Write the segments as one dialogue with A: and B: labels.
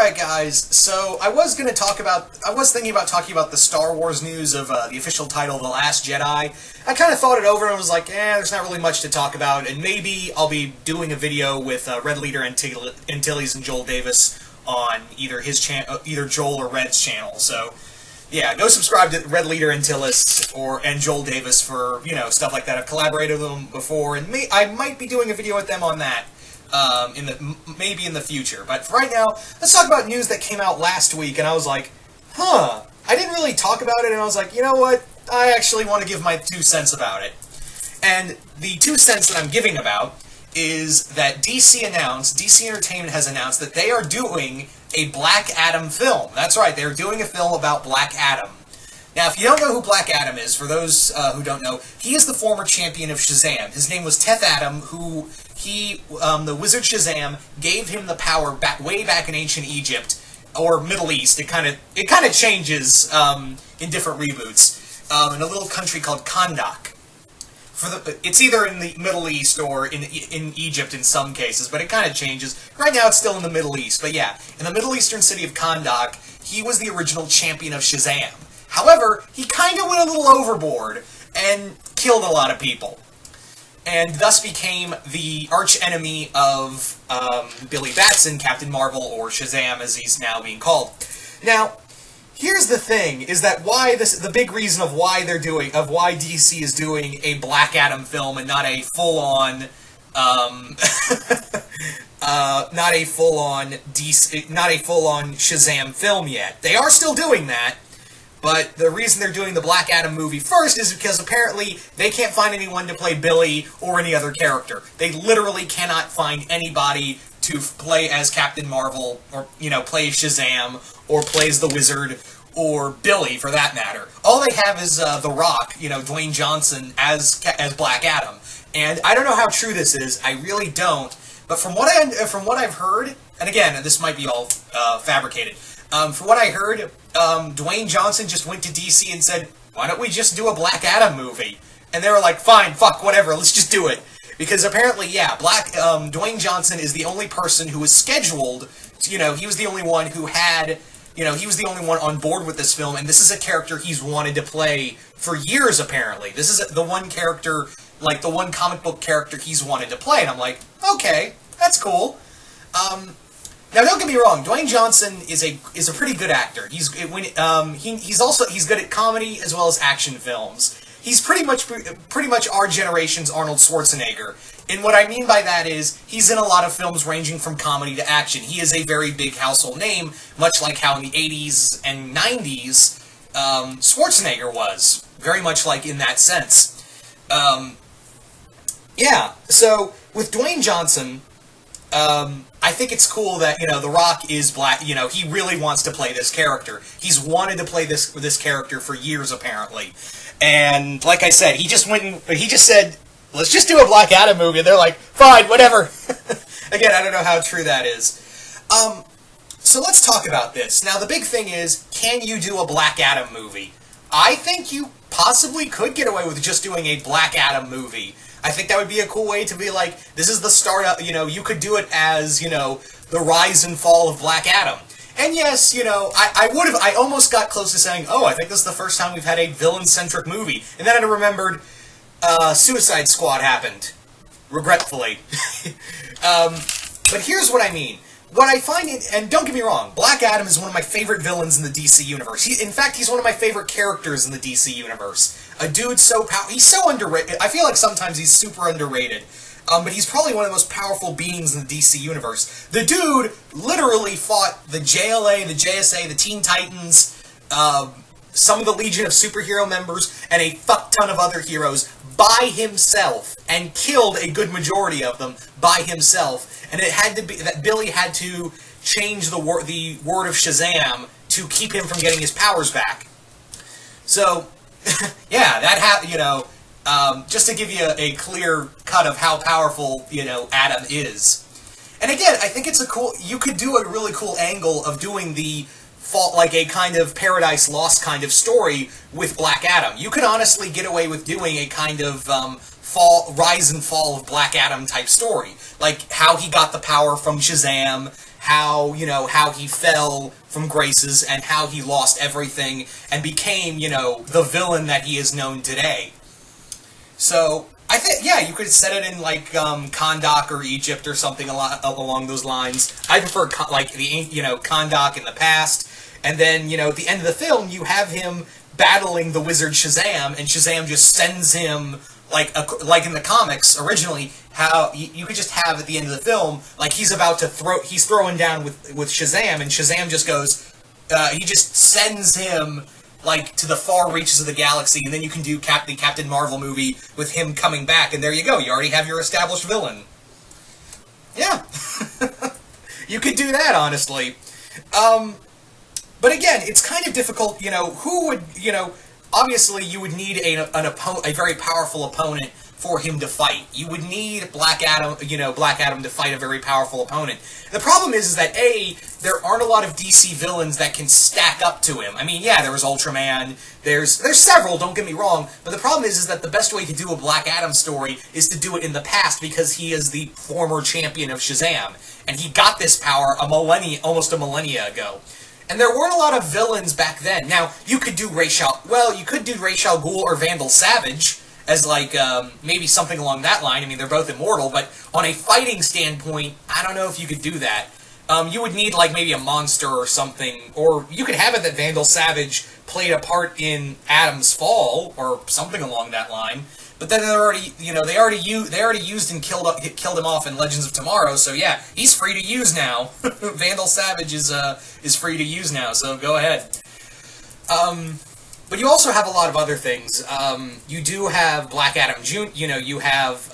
A: Alright guys, so I was thinking about talking about the Star Wars news of the official title, The Last Jedi. I kind of thought it over and was like, there's not really much to talk about, and maybe I'll be doing a video with Red Leader Antilles and Joel Davis on either either Joel or Red's channel, so yeah, go subscribe to Red Leader Antilles and Joel Davis for, stuff like that. I've collaborated with them before, and I might be doing a video with them on that. Maybe in the future. But for right now, let's talk about news that came out last week, and I was like, I didn't really talk about it, and I was like, you know what? I actually want to give my 2 cents about it. And the 2 cents that I'm giving about is that DC Entertainment has announced that they are doing a Black Adam film. That's right, they're doing a film about Black Adam. Now, if you don't know who Black Adam is, for those who don't know, he is the former champion of Shazam. His name was Teth Adam, who the wizard Shazam gave him the power way back in ancient Egypt, or Middle East. It kind of changes in different reboots. In a little country called Kahndaq. It's either in the Middle East or in Egypt in some cases, but it kind of changes. Right now it's still in the Middle East, but yeah, in the Middle Eastern city of Kahndaq, he was the original champion of Shazam. However, he kind of went a little overboard and killed a lot of people, and thus became the arch-enemy of Billy Batson, Captain Marvel, or Shazam as he's now being called. Now, here's the thing, is that the big reason of why DC is doing a Black Adam film and not a full-on, not a full-on Shazam film yet. They are still doing that, but the reason they're doing the Black Adam movie first is because apparently they can't find anyone to play Billy or any other character. They literally cannot find anybody to play as Captain Marvel, or, play Shazam, or plays the Wizard, or Billy, for that matter. All they have is The Rock, Dwayne Johnson, as Black Adam. And I don't know how true this is, I really don't, but from what I've heard, and again, this might be all fabricated, from what I heard, Dwayne Johnson just went to DC and said, why don't we just do a Black Adam movie? And they were like, fine, fuck, whatever, let's just do it. Because apparently, yeah, Dwayne Johnson is the only person who was scheduled, he was the only one who had, he was the only one on board with this film, and this is a character he's wanted to play for years, apparently. This is the one character, the one comic book character he's wanted to play, and I'm like, okay, that's cool. Now, don't get me wrong. Dwayne Johnson is a pretty good actor. He's good at comedy as well as action films. He's pretty much our generation's Arnold Schwarzenegger. And what I mean by that is he's in a lot of films ranging from comedy to action. He is a very big household name, much like how in the 80s and 90s Schwarzenegger was. Very much like in that sense. Yeah. So with Dwayne Johnson, I think it's cool that, The Rock is Black, he really wants to play this character. He's wanted to play this character for years, apparently. And, like I said, he just said, let's just do a Black Adam movie, and they're like, fine, whatever. Again, I don't know how true that is. So let's talk about this. Now, the big thing is, can you do a Black Adam movie? I think you possibly could get away with just doing a Black Adam movie. I think that would be a cool way to be like, this is the start of, you could do it as, the rise and fall of Black Adam. And yes, I almost got close to saying, I think this is the first time we've had a villain-centric movie. And then I remembered, Suicide Squad happened. Regretfully. But here's what I mean. What I find, and don't get me wrong, Black Adam is one of my favorite villains in the DC universe. In fact, he's one of my favorite characters in the DC universe. A dude he's so underrated. I feel like sometimes he's super underrated. But he's probably one of the most powerful beings in the DC universe. The dude literally fought the JLA, the JSA, the Teen Titans, some of the Legion of Superhero members, and a fuck ton of other heroes by himself, and killed a good majority of them by himself. And it had to be that Billy had to change the word of Shazam to keep him from getting his powers back. So, yeah, that just to give you a clear cut of how powerful, Adam is. And again, I think you could do a really cool angle of doing like a kind of Paradise Lost kind of story with Black Adam. You could honestly get away with doing a kind of rise and fall of Black Adam type story. Like how he got the power from Shazam, how, how he fell from graces and how he lost everything and became, the villain that he is known today. So, I think, yeah, you could set it in, like, Kahndaq or Egypt or something along those lines. I prefer, Kahndaq in the past, and then, at the end of the film, you have him battling the wizard Shazam, and Shazam just sends him, like in the comics, originally, how you could just have, at the end of the film, like, he's throwing down with Shazam, and Shazam just goes, he just sends him, like, to the far reaches of the galaxy, and then you can do the Captain Marvel movie with him coming back, and there you go. You already have your established villain. Yeah. You could do that, honestly. But again, it's kind of difficult, who would, obviously you would need a very powerful opponent for him to fight. You would need Black Adam to fight a very powerful opponent. The problem is that, there aren't a lot of DC villains that can stack up to him. I mean, yeah, there was Ultraman, there's several, don't get me wrong, but the problem is that the best way to do a Black Adam story is to do it in the past, because he is the former champion of Shazam, and he got this power almost a millennia ago. And there weren't a lot of villains back then. Now, you could do Ra's al Ghul or Vandal Savage as, like, maybe something along that line. I mean, they're both immortal, but on a fighting standpoint, I don't know if you could do that. You would need, like, maybe a monster or something, or you could have it that Vandal Savage played a part in Atom's Fall, or something along that line. But then they already used and killed him off in Legends of Tomorrow. So yeah, he's free to use now. Vandal Savage is free to use now. So go ahead. But you also have a lot of other things. You do have Black Adam Jr. You have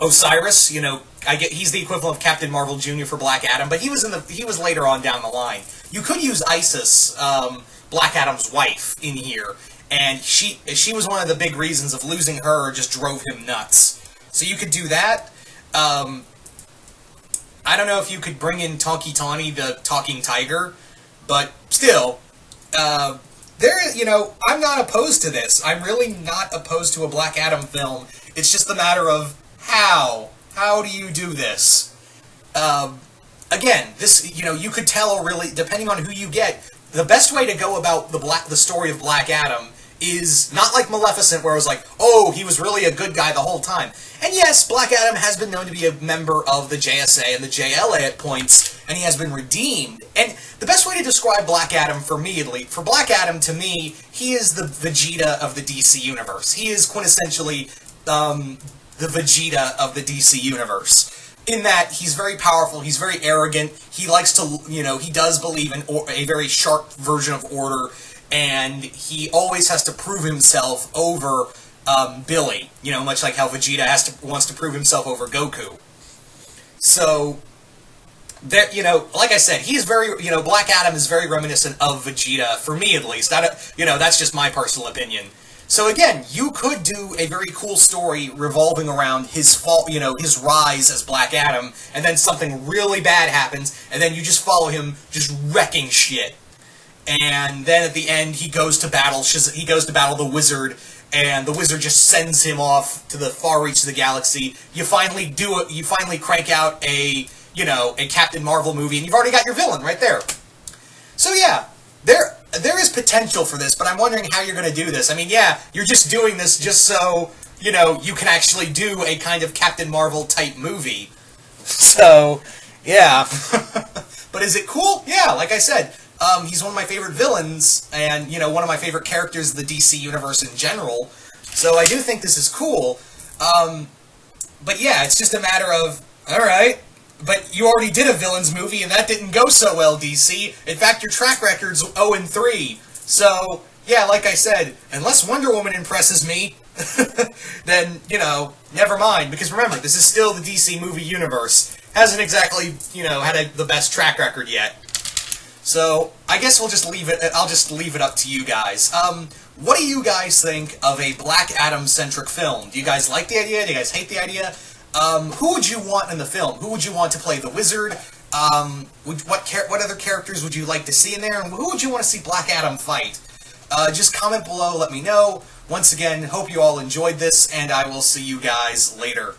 A: Osiris. He's the equivalent of Captain Marvel Jr. for Black Adam, but he was later on down the line. You could use Isis, Black Adam's wife, in here. And she was one of the big reasons of losing her, just drove him nuts. So you could do that. I don't know if you could bring in Tawky Tawny, the talking tiger, but still, I'm not opposed to this. I'm really not opposed to a Black Adam film. It's just a matter of how. How do you do this? Again, this, you could tell really, depending on who you get, the best way to go about the story of Black Adam is not like Maleficent, where it was like, oh, he was really a good guy the whole time. And yes, Black Adam has been known to be a member of the JSA and the JLA at points, and he has been redeemed. And the best way to describe Black Adam, for me at least, for Black Adam, to me, he is the Vegeta of the DC Universe. He is quintessentially the Vegeta of the DC Universe. In that, he's very powerful, he's very arrogant, he likes to, he does believe in a very sharp version of order, and he always has to prove himself over Billy, much like how Vegeta wants to prove himself over Goku. So, like I said, he's very, Black Adam is very reminiscent of Vegeta, for me at least. That's just my personal opinion. So again, you could do a very cool story revolving around his fall, his rise as Black Adam, and then something really bad happens, and then you just follow him just wrecking shit. And then at the end, he goes to battle the wizard, and the wizard just sends him off to the far reach of the galaxy. You finally do it. You finally crank out a Captain Marvel movie, and you've already got your villain right there. So yeah, there is potential for this, but I'm wondering how you're going to do this. I mean, yeah, you're just doing this just so, you can actually do a kind of Captain Marvel type movie. So, yeah. But is it cool? Yeah, like I said, he's one of my favorite villains, and, one of my favorite characters of the DC Universe in general. So I do think this is cool. But yeah, it's just a matter of, alright, but you already did a villains movie, and that didn't go so well, DC. In fact, your track record's 0-3. So, yeah, like I said, unless Wonder Woman impresses me, then, never mind. Because remember, this is still the DC movie universe. Hasn't exactly, had the best track record yet. So, I guess I'll just leave it up to you guys. What do you guys think of a Black Adam-centric film? Do you guys like the idea? Do you guys hate the idea? Who would you want in the film? Who would you want to play the wizard? What other characters would you like to see in there? And who would you want to see Black Adam fight? Just comment below, let me know. Once again, hope you all enjoyed this, and I will see you guys later.